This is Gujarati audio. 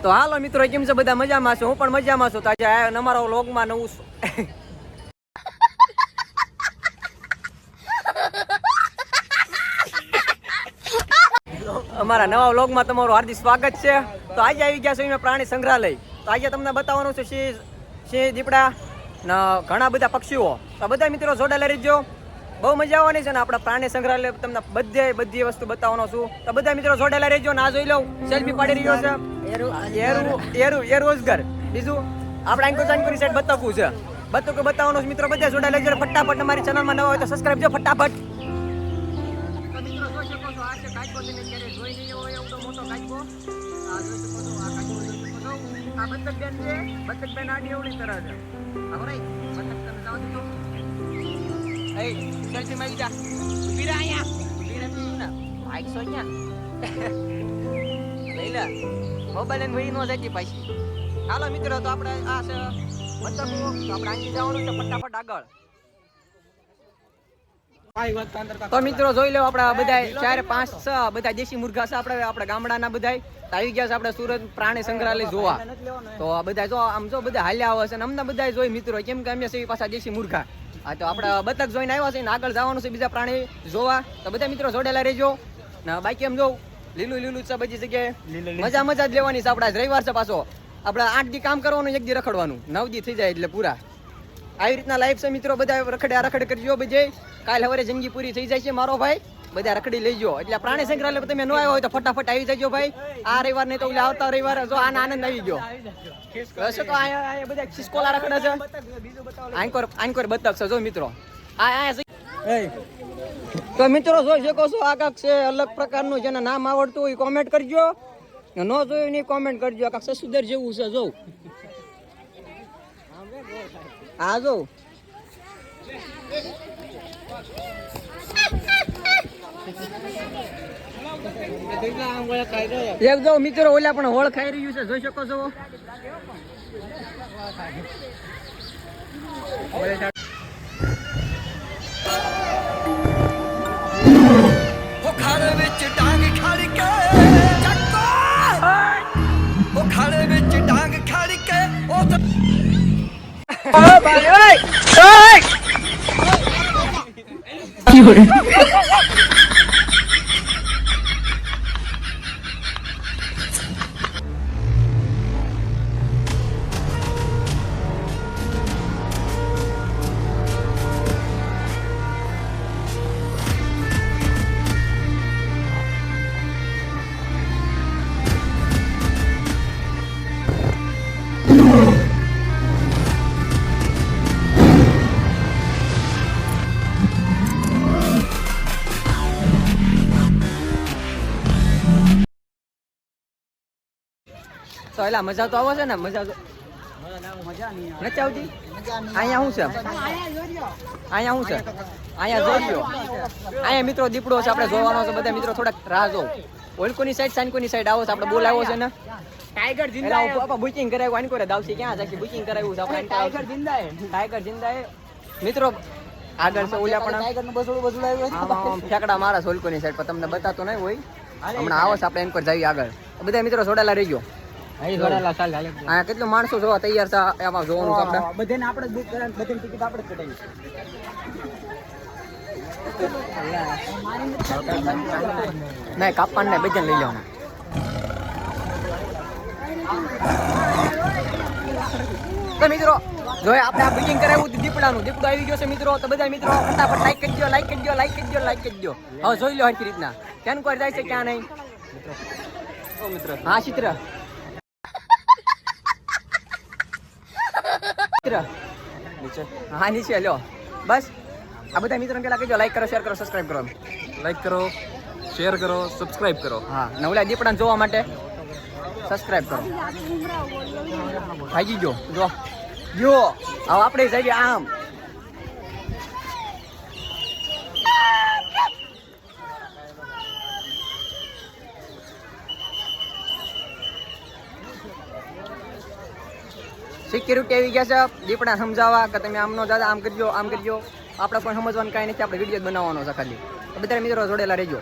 તો હાલો મિત્રો, કેમ છે બધા? મજામાં છો? હું પણ મજામાં છું. તો આજે અમારા વ્લોગમાં નવું અમારા નવા વ્લોગમાં તમારું હાર્દિક સ્વાગત છે. તો આજે આવી ગયા છે પ્રાણી સંગ્રહાલય. તો આજે તમને બતાવવાનું છે સિંહ, દીપડા ને ઘણા બધા પક્ષીઓ. તો બધા મિત્રો જોડાયેલા રહેજો, બહુ મજા આવવાની છે ને. આપણા પ્રાણી સંગ્રહાલય તમને બધી વસ્તુ બતાવવાનો છું. તો બધા મિત્રો જોડાયેલા રહેજો. ના જોઈ લો, સેલ્ફી પાડી રહ્યો છે એરોઝગર. બીજું આપણે આંકોની સાઈડ બતાવવું છે, બતાવવાનું છે મિત્રો. બધા જોડાયેલા રહેજો. ફટાફટ અમારી ચેનલમાં નવા હોય તો સબસ્ક્રાઇબ જો ફટાફટ. તો મિત્રો જોઈ શકો છો, આ છે કાચબો. તમે ક્યારે જોઈ નહીં હોય એવડો મોટો કાચબો. આ જોઈ શકો છો, આ કાચબો જોઈ શકો છો. આ બતક બેન છે, બતક બેન આડી એવડી તરહ છે. ખબર હે? બતક તમે જાવ દીધો. એ સેલ્ફી માં જા. ઊભી રહે અહીંયા. ઊભી રહે ના. બાઈક સો અહીંયા. લઈ લે. મોબાઈલ ને વહી નો જતી પાછી. હાલો મિત્રો, તો આપણે આ છે બતકો. તો આપણે અહીંથી જવાનું છે ફટાફટ આગળ. તો મિત્રો જોઈ લો, આપડા બધા 4, 5, 6 બધા દેશી મુર્ગા છે. આપણા ગામડાના બધા આવી ગયા છે આપણે સુરત પ્રાણી સંગ્રહાલય જોવા. તો આ બધા જો આમ જો બધા હાલ્યા આવે છે. અમને બધા જોઈ મિત્રો, કેમ કે અમે છે પાછા દેશી મુર્ગા. હા, તો આપડા બતક જોઈને આવ્યા છે ને આગળ જવાનું છે બીજા પ્રાણી જોવા. તો બધા મિત્રો જોડેલા રહેજો ને. બાકી એમ જો લીલું છે બધી જગ્યાએ. મજા જ લેવાની છે. આપડા રવિવાર છે પાછો. આપણે 8 દી કામ કરવાનું, 1 દી રખડવાનું. 9 દી થઈ જાય એટલે પૂરા. આવી રીતના લાઈફ છે મિત્રો. બધા રખડ કરજો બધે. કાલ સવારે જિંદગી પૂરી થઈ જાય છે મારો ભાઈ. બધા રખડી લેજો. એટલે પ્રાણી સંગ્રહાલય તમે ન આવ્યા હોય તો ફટાફટ આવી જજો ભાઈ. આ રવિવાર નહીં તો આવતા રવિવાર જો આનો આનંદ આવી ગયો. તો અહીંયા બધા ખિસકોલા રખડે છે. આંકોર બતક છે જો મિત્રો. તો મિત્રો જોઈ શકો છો, આ કાંક છે અલગ પ્રકારનું. જેને નામ આવડતું હોય કોમેન્ટ કરજો, ન જોયું નહીં કોમેન્ટ કરજો. આ કાંક સસુદર જેવું છે જો. હા જો એક જો મિત્રો ઓલા પણ હોળ ખાઈ રહ્યું છે, જોઈ શકો છો. તો એલા મજા તો આવે છે ને? મજા નથી આવતી. અહીંયા શું છે? અહીંયા જોઈ લો. અહીંયા મિત્રો દીપડો છે, આપણે જોવાનો છે. બધા મિત્રો થોડાક રાહ જો. ઓલકોની સાઈડ સાનકોની સાઈડ આવો છે. આપણે બોલાવો છે ને ટાઈગર જિંદા. આપણે બુકિંગ કરાવ્યું. આની કોરે દાવસી ક્યાં જશે? બુકિંગ કરાવ્યું છે આપણે. ટાઈગર જિંદા મિત્રો આગળ છે. ઓલા પણ ટાઈગર નું બસડું આવ્યું. ફેકડા મારા છે ઓલકોની સાઈડ પર. તમને બતાતો નહીં હોય. હમણાં આવો છે. આપણે એમ પર જઈએ આગળ. બધા મિત્રો જોડાયેલા રહીજો. કેટલું માણસો જોવા તૈયાર છે એમાં જોવાનું છે આપણે. બધાને આપણે બુક કરાવી, બધાની ટિકિટ આપણે જ કઢાવી. નહીં કાપવાનું નહીં, બધાને લઈ લેવાનું. તો મિત્રો જો આપણે આ બુકિંગ કરાવ્યું હતું દીપડાનું. દીપડું આવી ગયો છે મિત્રો. તો બધા મિત્રો ફટાફટ લાઈક કરજો, લાઈક કરજો. હવે જોઈ લો હરખી રીતના ક્યાં કોઈ જાય છે ક્યાં નહીં. હા ચિત્ર હા નીચે લો. બસ આ બધા મિત્રો પેલા કહેજો લાઈક કરો, શેર કરો, સબસ્ક્રાઇબ કરો. લાઈક કરો, શેર કરો, સબસ્ક્રાઇબ કરો. હા, નવલા દીપડાને જોવા માટે સબસ્ક્રાઇબ કરો. ભાગી જો હવે આપણે જઈએ આમ. સિક્યુરિટી આવી ગયા છે દીપડા સમજાવવા કે તમે આમ નો દાદા આમ કરજો. આપણે કોઈ સમજવાનું કાંઈ નથી. આપણે વિડીયો બનાવવાનો છે ખાલી. બધા મિત્રો જોડેલા રહેજો.